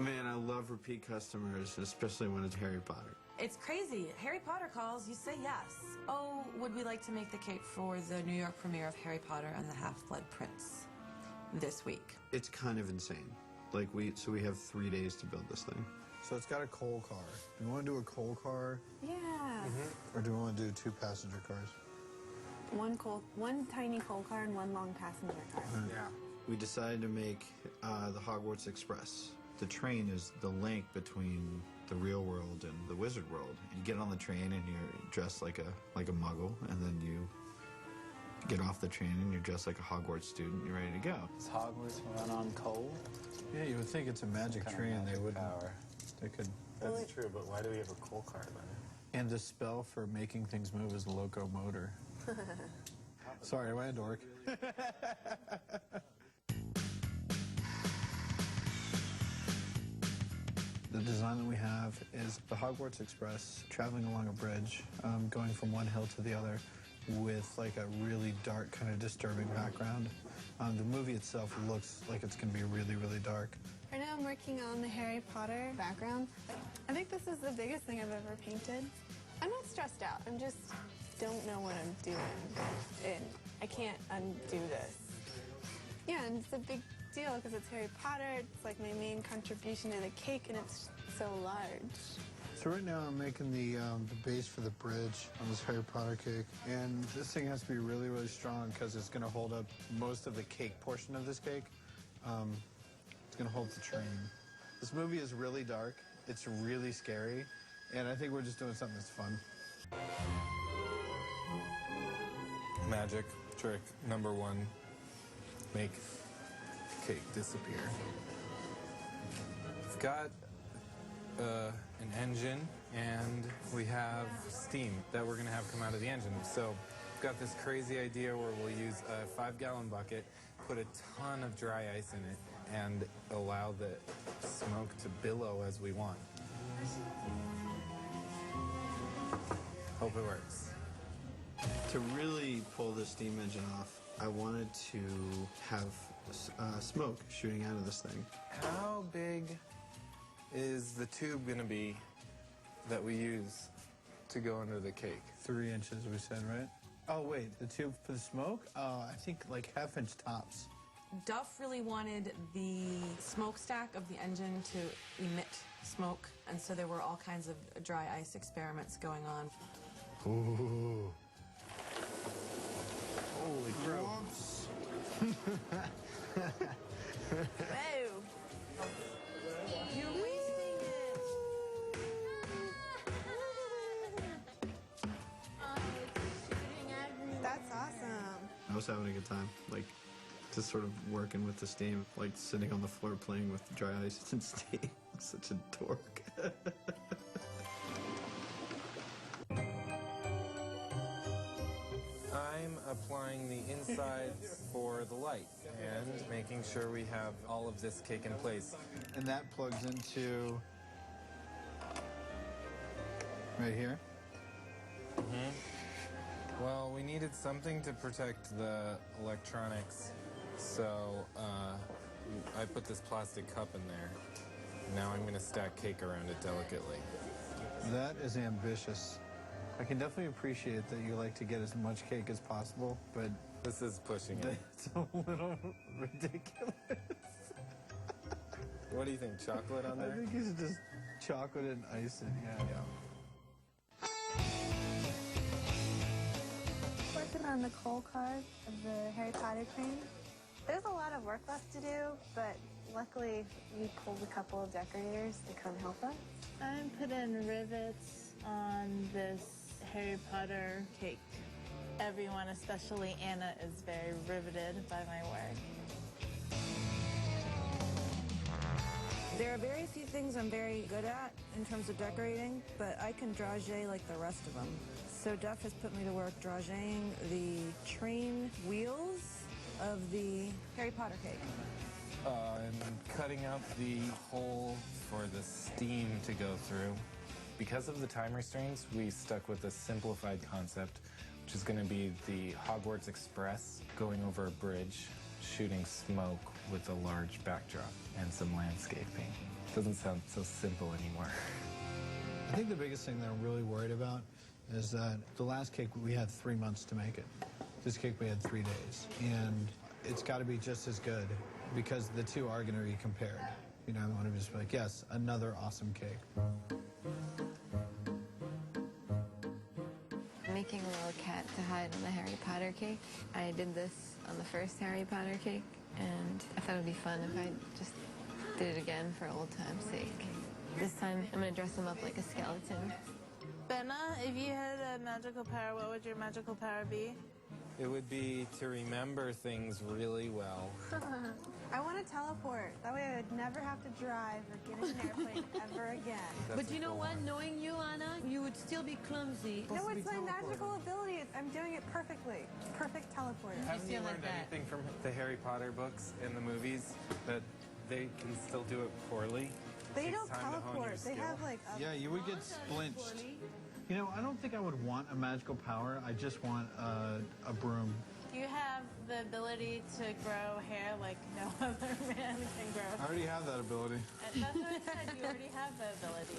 Man, I love repeat customers, especially when it's Harry Potter. It's crazy. Harry Potter calls, you say yes. Oh, would we like to make the cake for the New York premiere of Harry Potter and the Half-Blood Prince this week? It's kind of insane. Like, we have 3 days to build this thing. So it's got a coal car. Do we want to do a coal car? Yeah. Or do we want to do 2 passenger cars? One tiny coal car and 1 long passenger car. Yeah. We decided to make the Hogwarts Express. The train is the link between the real world and the wizard world. You get on the train and you're dressed like a muggle, and then you get off the train and you're dressed like a Hogwarts student. You're ready to go. Does Hogwarts run on coal? Yeah, you would think it's a magic train. They would power. They could. That's true, but why do we have a coal car then? And the spell for making things move is locomotor. Sorry, am I a dork? The design that we have is the Hogwarts Express traveling along a bridge, going from one hill to the other with like a really dark, kind of disturbing background. The movie itself looks like it's going to be really, really dark. Right now I'm working on the Harry Potter background. I think this is the biggest thing I've ever painted. I'm not stressed out. I'm just don't know what I'm doing. And I can't undo this. Yeah, and it's a big deal because it's Harry Potter. It's like my main contribution to the cake, and it's so large. So right now I'm making the base for the bridge on this Harry Potter cake. And this thing has to be really, really strong because it's going to hold up most of the cake portion of this cake. It's going to hold the train. This movie is really dark. It's really scary. And I think we're just doing something that's fun. Magic trick number 1, make cake disappear. We've got an engine and we have steam that we're gonna have come out of the engine. So we've got this crazy idea where we'll use a 5-gallon bucket, put a ton of dry ice in it, and allow the smoke to billow as we want. Hope it works. To really pull the steam engine off, I wanted to have smoke shooting out of this thing. How big is the tube gonna be that we use to go under the cake? 3 inches, we said, right? Oh, wait, the tube for the smoke? I think like 1/2 inch tops. Duff really wanted the smokestack of the engine to emit smoke, and so there were all kinds of dry ice experiments going on. Ooh. Holy crap. Whoops. Whoa! You're wasting it! That's awesome. I was having a good time, like, just sort of working with the steam, like sitting on the floor playing with dry ice and steam. Such a dork. I'm applying the insides for the light and making sure we have all of this cake in place. And that plugs into right here. Well, we needed something to protect the electronics, so I put this plastic cup in there. Now I'm going to stack cake around it delicately. That is ambitious. I can definitely appreciate that you like to get as much cake as possible, but This is pushing it. it's a little ridiculous. What do you think, chocolate on I there? think it's just chocolate and icing, yeah. Working on the coal car of the Harry Potter train. There's a lot of work left to do, but luckily we pulled a couple of decorators to come help us. I'm putting rivets on this Harry Potter cake. Everyone, especially Anna, is very riveted by my work. There are very few things I'm very good at in terms of decorating, but I can dragé like the rest of them. So Duff has put me to work dragéing the train wheels of the Harry Potter cake. And cutting up the hole for the steam to go through. Because of the time restraints, we stuck with a simplified concept, which is going to be the Hogwarts Express going over a bridge, shooting smoke with a large backdrop and some landscaping. Doesn't sound so simple anymore. I think the biggest thing that I'm really worried about is that the last cake, we had 3 months to make it. This cake, we had 3 days. And it's got to be just as good because the two are going to be compared. You know, I want to just be like, yes, another awesome cake. Making a little cat to hide on the Harry Potter cake. I did this on the first Harry Potter cake, and I thought it would be fun if I just did it again for old time's sake. This time, I'm going to dress him up like a skeleton. Benna, if you had a magical power, what would your magical power be? It would be to remember things really well. I want to teleport. That way I would never have to drive or get in an airplane ever again. But you know what? Knowing you, Anna, you would still be clumsy. No, it's my magical ability. I'm doing it perfectly. Perfect teleporter. Haven't you learned anything from the Harry Potter books and the movies that they can still do it poorly? They don't teleport. They have like a... Yeah, you would get splinched. You know, I don't think I would want a magical power. I just want a broom. You have the ability to grow hair like no other man can grow. I already have that ability. And that's what I said. You already have the ability.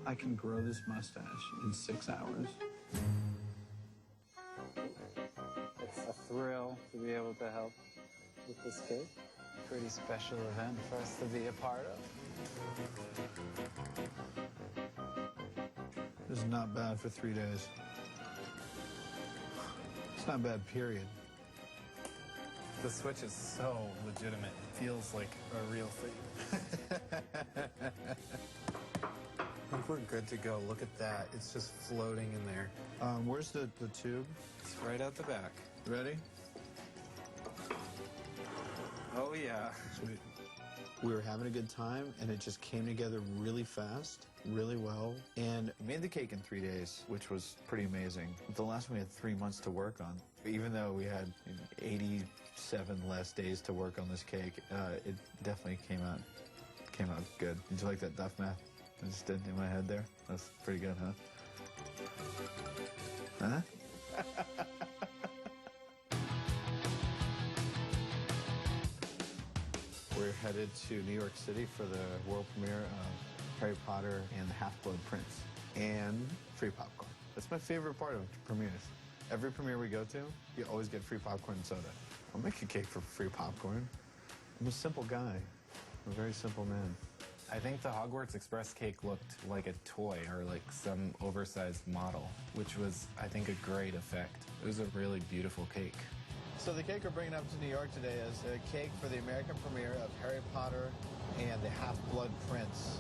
I can grow this mustache in 6 hours. It's a thrill to be able to help with this cake. Pretty special event for us to be a part of. This is not bad for 3 days. It's not bad, period. The Switch is so legitimate. It feels like a real thing. I think we're good to go. Look at that. It's just floating in there. Where's the tube? It's right out the back. Ready? Oh, yeah. Sweet. We were having a good time, and it just came together really fast, really well. And We made the cake in 3 days, which was pretty amazing. The last one we had 3 months to work on. Even though we had 87 less days to work on this cake, it definitely came out good. Did you like that Duff math I just did in my head there? That's pretty good, huh? Huh? We're headed to New York City for the world premiere of Harry Potter and the Half-Blood Prince, and free popcorn. That's my favorite part of premieres. Every premiere we go to, you always get free popcorn and soda. I'll make a cake for free popcorn. I'm a simple guy. I'm a very simple man. I think the Hogwarts Express cake looked like a toy or like some oversized model, which was, I think, a great effect. It was a really beautiful cake. so the cake we're bringing up to New York today is a cake for the American premiere of Harry Potter and the Half-Blood Prince,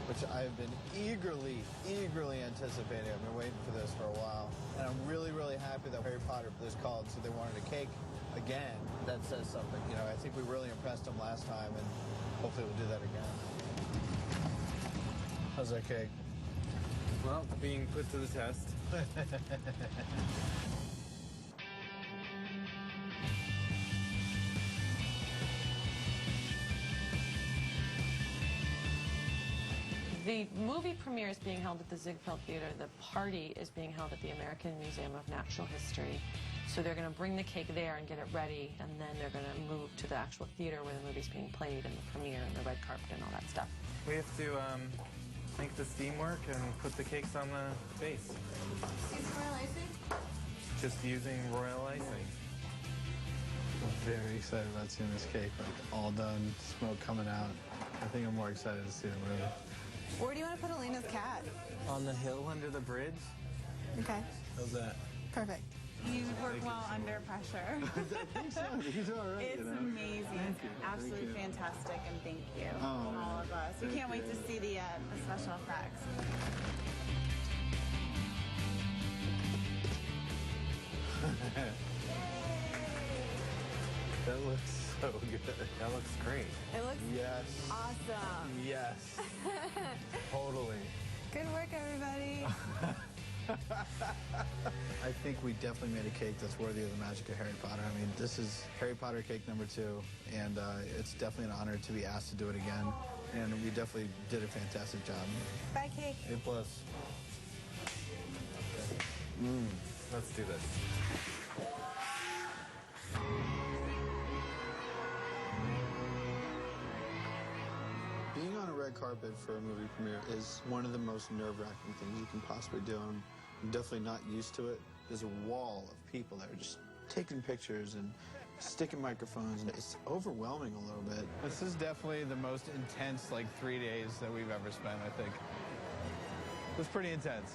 which I've been eagerly anticipating. I've been waiting for this for a while. And I'm really happy that Harry Potter was called, so they wanted a cake again that says something. You know, I think we really impressed them last time, and hopefully we'll do that again. How's that cake? Well, being put to the test. The movie premiere is being held at the Ziegfeld Theater. The party is being held at the American Museum of Natural History. So they're going to bring the cake there and get it ready, and then they're going to move to the actual theater where the movie's being played and the premiere and the red carpet and all that stuff. We have to make the steam work and put the cakes on the base. Use royal icing? Just using royal icing. I'm very excited about seeing this cake, like all done, smoke coming out. I think I'm more excited to see it really. Where do you want to put Elena's cat? On the hill under the bridge? Okay, How's that? perfect. You work well under pressure. He's all right, It's amazing. Absolutely fantastic, and thank you Oh, from all of us. We can't wait to see the special effects. That looks so good. That looks great. It looks Yes. awesome. Yes. Totally. Good work, everybody. I think we definitely made a cake that's worthy of the magic of Harry Potter. I mean, this is Harry Potter cake number 2, and it's definitely an honor to be asked to do it again. And we definitely did a fantastic job. Bye, cake. A+. Let's do this. on a red carpet for a movie premiere is one of the most nerve-wracking things you can possibly do. I'm definitely not used to it. There's a wall of people that are just taking pictures and sticking microphones, and it's overwhelming a little bit. This is definitely the most intense, like, 3 days that we've ever spent, I think. It was pretty intense.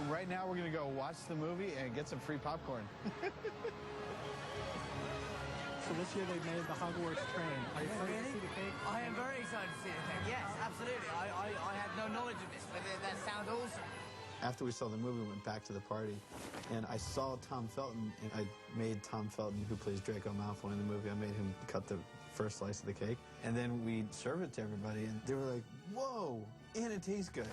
Right now, we're going to go watch the movie and get some free popcorn. So this year they made the Hogwarts train. Are you excited to see the cake? I am very excited to see the cake. Yes, absolutely. I had no knowledge of this, but that sounds awesome. After we saw the movie, we went back to the party, and I saw Tom Felton, and I made Tom Felton, who plays Draco Malfoy in the movie, I made him cut the first slice of the cake, and then we served it to everybody, and they were like, whoa, and it tastes good.